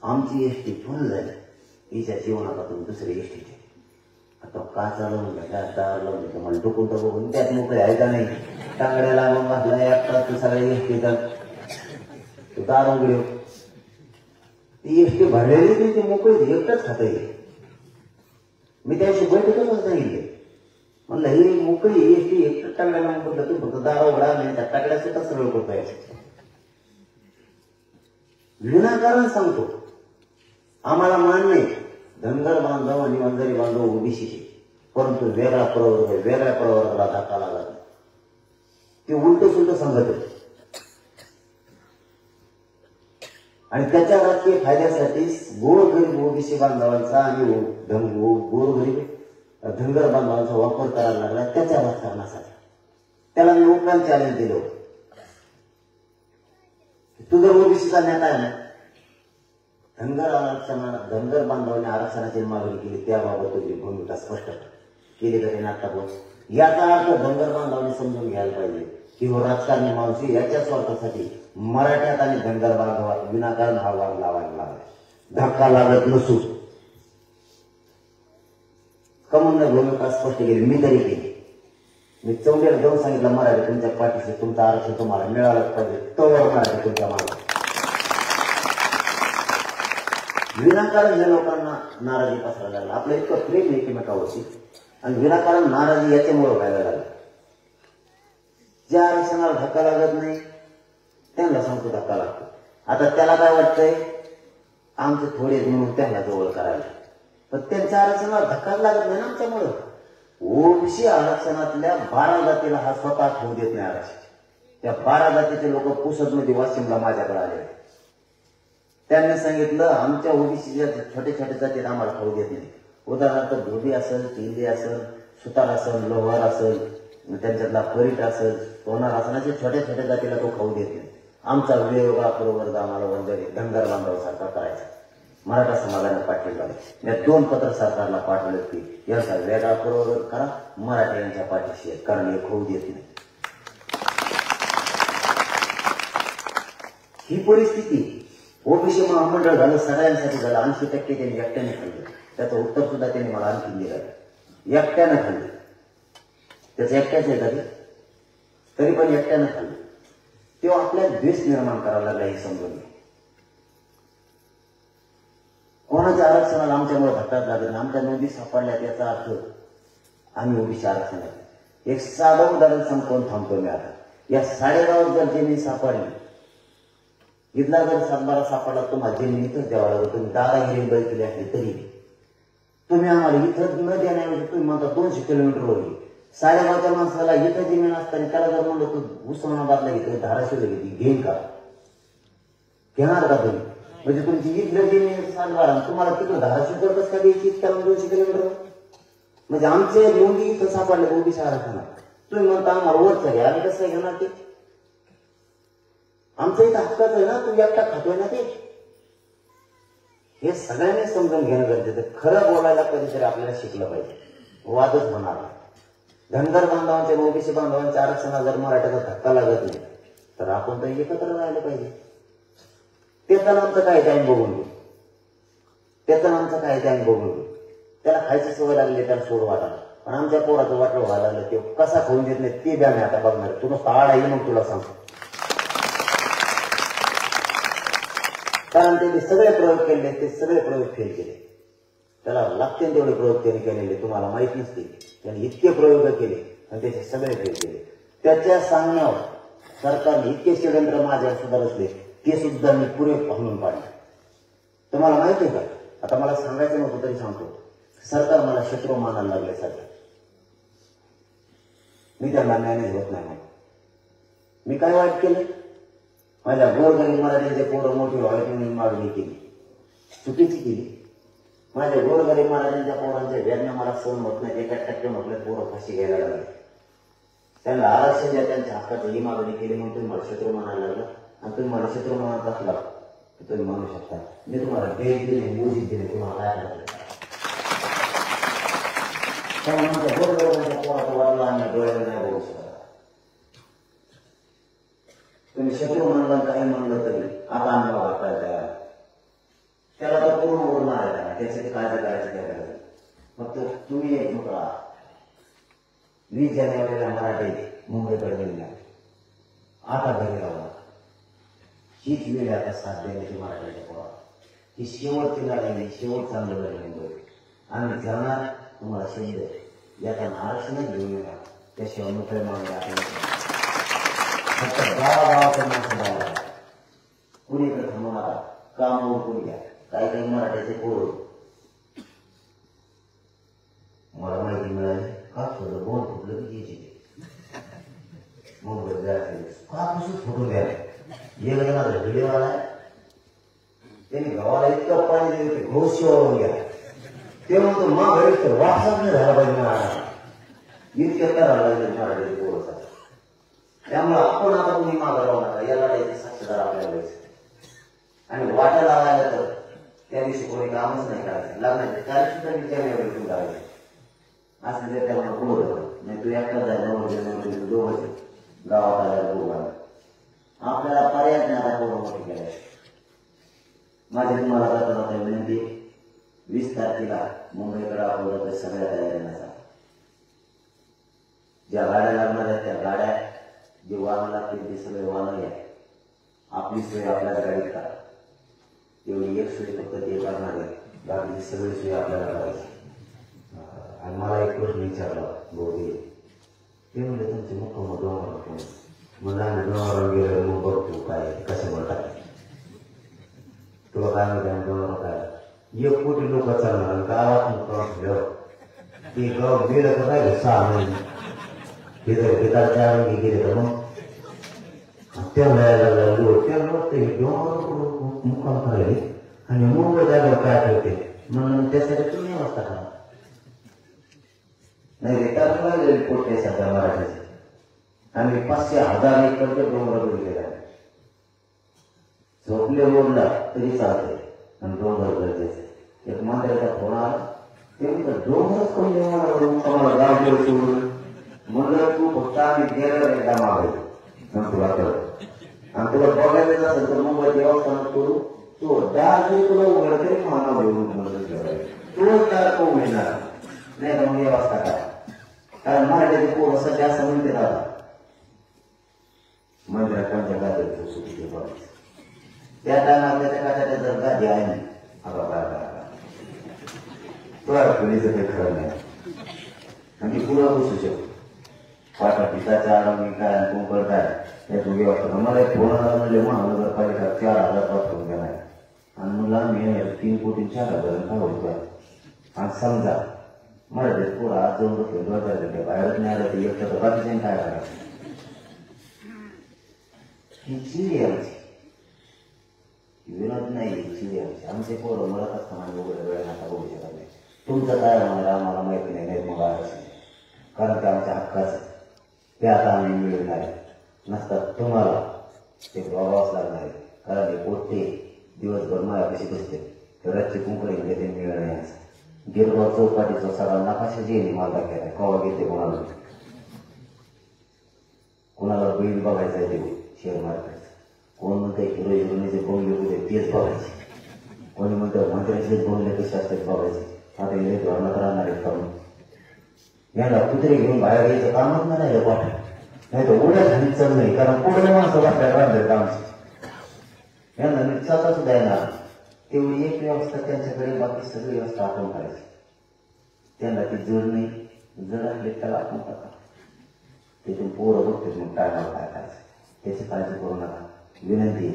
आमची एसटी फुल झाली, हिच्या जीवनापासून दुसरी एसटी. आता का चालवून घ्या दार लावून देतो मला डोकून तर बघून त्यात मोकळे आहे का नाही. टांगड्याला मग बसला एकटा तू सगळ्या एसटी तू दार उघड. ती एसटी भरलेली ती मोकळी एकटंच खात येईल. मी त्याशी बैठकच सांगितले, म्हणलं ही मोकळी एसटी एकटं टांगड्याला मोकळलं, तू फक्त दार उघडा नाही त्या टाकड्या सुद्धा सरळ करता यायचं. विनाकारण सांगतो, आम्हाला मान्य आहे धनगर बांधव आणि वंजारी बांधव ओबीसी, परंतु वेगळा प्रवर्ग वेगळ्या प्रवर्गाला धक्का लागला. ते उलट सुलट सांगत होते आणि त्याच्या राजकीय फायद्यासाठी गोरगरीब ओबीसी बांधवांचा आणि गोरगरीब धनगर बांधवांचा वापर करायला लागला त्याच्या राजकारणासाठी. त्याला मी ओपन चॅलेंज दिलं, तू जर ओबीसीचा नेता आहे ना, धनगर बांधवांनी आरक्षणाची मागणी केली त्याबाबत तुझी भूमिका स्पष्ट केली का त्याने आतापर्यंत. याचा अर्थ धनगर बांधवांनी समजून घ्यायला पाहिजे की हो राजकारणी माणूस याच्या स्वार्थासाठी मराठ्यात आणि धनगर बांधवात विनाकारण हा वाद लावायला लागला. धक्का लागत नसू कमून भूमिका स्पष्ट केली, मी तरी केली. मी चौंड्याला जाऊन सांगितलं मराठी तुमच्या पाठीशी, तुमचं आरक्षण तुम्हाला मिळालंच पाहिजे, तोवर मराठी तुमच्या मागे. विनाकारण या लोकांना नाराजी पसरायला लागला. आपलं इतकं प्रेम एकमेकावरची आणि विनाकारण नाराजी याच्यामुळे व्हायला लागली. ज्या आरक्षणाला धक्का लागत नाही त्यांना सांगतो धक्का लागतो. आता त्याला काय वाटतंय आमचे थोडे म्हणून त्यांना जवळ करायला, पण त्यांच्या आरक्षणाला धक्काच लागत नाही ना आमच्यामुळं. ओबीसी आरक्षणातल्या 12 जातीला हा स्वतः होऊ देत नाही आरक्षण. त्या 12 जातीचे लोक पुसदमध्ये वाशिमला माझ्याकडे आले. त्यांनी सांगितलं आमच्या ओबीसीच्या छोटे छोटे जातीत आम्हाला खाऊ देत नाही. उदाहरणार्थ धोबी असेल, तेली असेल, सुतार असेल, लोहार असेल, त्यांच्यातला परीट असेल, सोनार असेल, असे छोट्या छोट्या जातीला तो खाऊ देत नाही. आमचा वेगळा प्रवर्ग आम्हाला वंजारी धनगर बांधवासारखा करायचा. मराठा समाजाने पाठिंबा दिला. या 2 पत्र सरकारला पाठवलं की याचा वेगळा प्रवर्ग करा, मराठा यांच्या पाठीशी आहेत, कारण हे खाऊ देत नाही. ही परिस्थिती ओबीसी महामंडळ झालं, सगळ्यांसाठी झालं. 80% त्यांनी एकट्याने खाल्लं. त्याचं उत्तर सुद्धा त्यांनी मला आणखी दिलं, एकट्यानं खाल्लं. त्याचं एकट्याच आहे तरी पण एकट्यानं खाल्लं. तेव्हा आपल्या द्वेष निर्माण करायला लागला हे समजून घ्या. कोणाच्या आरक्षणाला आमच्यामुळे धक्काच लागत नाही. आमच्या नोंदी सापडल्या त्याचा अर्थ आम्ही ओबीसी आरक्षणात. एक साधं उदाहरण सांगून थांबतो मी आता. या साडेगावात जर जमीन सापडली, इथला जर सातबारा सापडला तुम्हाला जमीन इथंच द्यावा लागत. तुम्ही दादा हिरी बळी केली असली तरी तुम्ही आम्हाला इथं न देण्याऐवजी तुम्ही म्हणता 200 किलोमीटरवर गेली. साडेगावच्या माणसाला इथं जमीन असताना त्याला जर म्हणलं तू उस्मानाबादला घेतली, धाराशिवला घेतली, घेईन का? घेणार का तुम्ही? म्हणजे तुमची इथलं जमीन सातबारा तुम्हाला तिकडं धाराशिव कसं का द्यायची इतक्या 200 किलोमीटर? म्हणजे आमचे नोंदी इथं सापडले ओबीसी आरक्षणात. तुम्ही म्हणता आम्हाला वरचं घ्या, आम्ही कसं घेणार ते? आमचं इथं हक्काच आहे ना, तू एकटा खातोय ना ते. हे सगळ्यांनी समजून घेणं गरजेचं. खरं बोलायला कधीतरी आपल्याला शिकलं पाहिजे. वादच होणार. धनगर बांधवांच्या ओबीसी बांधवांच्या आरक्षणाला जर मराठ्याचा धक्का लागत नाही तर आपण तर एकत्र राहिलं पाहिजे. त्याचं आमचं काय ते आम्ही बघून घेऊ. त्याचं आमचं काय ते आम्ही बघून घेऊ. त्याला खायची सवय लागली त्याला सोड वाटायला, पण आमच्या पोराचं वाटलं व्हायला लागलं ते कसा खाऊन देत नाही ते द्या मी आता बघणार. तुला आड आहे मग तुला सांगतो. कारण त्यांनी सगळे प्रयोग केले, ते सगळे प्रयोग फेल केले. त्याला लागते तेवढे प्रयोग त्यांनी केलेले तुम्हाला माहित नसते. त्यांनी इतके प्रयोग केले आणि त्याचे सगळे फेल केले. त्याच्या सांगण्यावर सरकारने इतके षडयंत्र माझ्यावर सुद्धा रचले ते सुद्धा मी पुरे पाहून पाडले. तुम्हाला माहिती आहे का, आता मला सांगायचं नव्हतं तरी सांगतो, सरकार मला शत्रू मानायला लागले सध्या. मी त्यांना मॅनेज होत नाही. मी काय वाईट केलं? माझ्या गोरगरीब मराठीचे पोरं मोठी व्हावी म्हणून मागणी केली, चुकीची केली. माझ्या गोरगरीब मराठीच्या पोरांच्या वेदना मला सहन होत नाही. एका टक्के म्हटलं पोरं फाशी घ्यायला लागले. त्यांना आरक्षण द्या, त्यांच्या हक्काची ही मागणी केली म्हणून तुम्ही मला शत्रू मानायला लागला. आणि तुम्ही मला शत्रू मानत असला तर तुम्ही म्हणू शकता मी तुम्हाला भेट दिली, मोजीत दिली, तुम्हाला काय करायचं. त्यामुळे गोरगरिबांच्या पोराचा वाढला आणि डोळ्याला नाही बघू शकता. तुम्ही शत्रू म्हणलं काही म्हणलं तरी आता आम्ही वापरायला तयार. त्याला तर पूर्ण ओढ मारायचा नाही, त्यासाठी काळजी करायची काय. मग तो तुम्ही एक मोकळा 20 जानेवारीला मराठी मुंबईकडे गेला, आता घरी राहू. हीच वेळ आता साथ द्यायची मराठीच्या पोरा. ही शेवटची लढाई नाही, शेवट चांगलं लढाई. आम्ही जाणार तुम्हाला शब्द यातना आरक्षणच घेऊन येणार. त्याशिवाय मोठे मागणी आपल्याला फक्त गावागावाच्या माणसं जायला कुणीकडे थांबू नका, काम ओळखून घ्या. काही काही मराठ्याचे पोर मला माहिती मिळाली का थोडं बोल फुटलं की घ्यायची मुंबईत जायचं का कसं फुटून द्यायला. गेलं माझा व्हिडिओ आला, त्यांनी गावाला इतकं पाणी दिलं ते घोष शिवाळून गेला. ते म्हणतो मग घरी तर वापसाच नाही झाला पाहिजे मला. इतक्या करायला लागले मराठीचे पोरं. त्यामुळे आपण आता कुणी मागं राहू नका, या लढाईचे साक्षीदार आपल्याला व्हायचं. आणि वाटा लावायला तर त्या दिवशी कोणी कामच नाही करायचं. लग्नाचे तारीख सुद्धा विचार भेटून करायचे असं जर त्याला बोलत नाही. तू एकटा जायला दोघं गावात आल्याला बोलवा. आपल्याला पर्याय नाही आता पोरं मोठे केले. माझी तुम्हाला जाता विनंती, 20 तारखेला मुंबईकडे आपण सगळ्या तयारी नसा. ज्या गाड्या लागणार आहेत त्या गाड्या, जे वाहन लागतील ते सगळे वाहन घ्या. आपली सोय आपल्याला गाडीत करा. एवढी एक सोय फक्त ते करणार आहे, बाकीची सगळी सोय आपल्याला करायची. आणि मला एक प्रश्न विचारला बोलले, ते म्हणजे तुमचे मुख्य डोंगर मला डोंगरावर गेलं मग बघतो काय कसं बोलतात. तुला काय म्हणते डोंगर काय 1 कोटी लोक चालणार गावात ते गाव गेलं तर काय 6 महिने हे जर पिताच्या गेले तर मग त्या मुक्काम करायले आणि मुंबई जागेवर काय करते म्हणून त्यासाठी तुम्ही अवस्था करा. नाही रेटा पोटे सध्या मराठीचे आम्ही 500,000 एकरचे डोंगर गेलेले आहे. झोपले बोलला तरी चालते आणि डोंगर गरजेचे. एक मांद्याचा फोन आला ते म्हणतात डोंगरच कोण देणार गाव गेलं सोडून. म्हणलं तू फक्त आम्ही गेलं एकदा मागायचं तुला कळत. आणि तुला बघायचं असेल तर मुंबई देवस्थानात करू तो दार जरी तुला उघड तरी मानव घेऊन तोच दार तो मिळणार नाही तर मग व्यवस्था करा. कारण मराठीचे पोरं सध्या असं म्हणते दादा मंदिरात कोणत्या गाड्या सुटी त्या टायमात त्याच्या काट्याच्या जर गादी आहे नाही तुला पोलीचं काही खरं नाही. आणि ती पुढं बसू शकतो पाठा पिताच्या आरामी काय कुंकड काय यातून व्यवस्था. मला एक फोन आला म्हणजे महानगरपालिका 4,000 पाठवून गेला आणि मुला मी 3 कोटी 4,000 काय होतो. आणि समजा मराठीत पुढं आज जाऊन बसले 2,000 बाहेरच नाही आलं ते एकटं तर बाकीच्या काय करायचं. ही चिरी आमची विनोद नाही, चिरी आमची. आमचे पोरं मरत असताना उघडे वेळ नाका बघू शकत नाही. तुमचं काय म्हणणार आम्हाला माहिती नाही मग कारण ते आमच्या हक्काचं ते आता आम्ही मिळणार नसतात. तुम्हाला ते बघावंच लागणार आहे. कारण हे पोटे दिवसभर मला कशी बसते रातची कुंकडी घेते मिळण्याचं. गिरगाव चौपाटीचा सगळा नकाशा जे मला दाखवायचा कवा घेते कोणाला कोणाला बैल बघायचा आहे ते शेअर मार्केटचं, कोण म्हणतं हिरो हिरोईनचे बंगले होते तेच बघायचे, कोणी म्हणतं मंत्र्यांचेच बंगले कसे असतात बघायचे. आता हे धोरणात राहणार आहेत करून याला कुत्रे घेऊन बाहेर यायचं कामच नाही हे वाटत, नाही तर उड्या झाली चल नाही, कारण कुठले माणसं वाटल्या राहतात आमची यांना निघता सुद्धा येणार. तेवढी एक व्यवस्था त्यांच्याकडे, बाकी सगळी व्यवस्था आपण करायची. त्यांना ती जड नाही, जड असले त्याला आपण टाका, तिथून पोरं बघते मग काय मला काय करायचं, त्याची काळजी करू नका. विनंती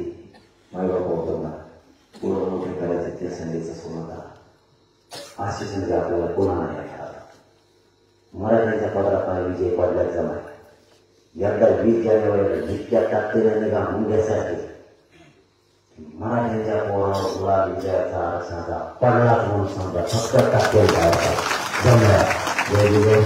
माई बाबा होतो ना, पोरं मोठे करायचं ते संधीचं सोडून नका. अशी संधी आपल्याला पुन्हा नाही घ्यावा. मराठ्यांच्या पदराला विजय पडल्याचा नाही. एकदा वीज गेल्यावर जितक्या ताकदीने घालून घ्यायसाठी मराठ्यांच्या पोरावर गुलाब विजयाचा आरक्षणाचा पडलाच म्हणून समजा फक्त टाकेल. जय विजय.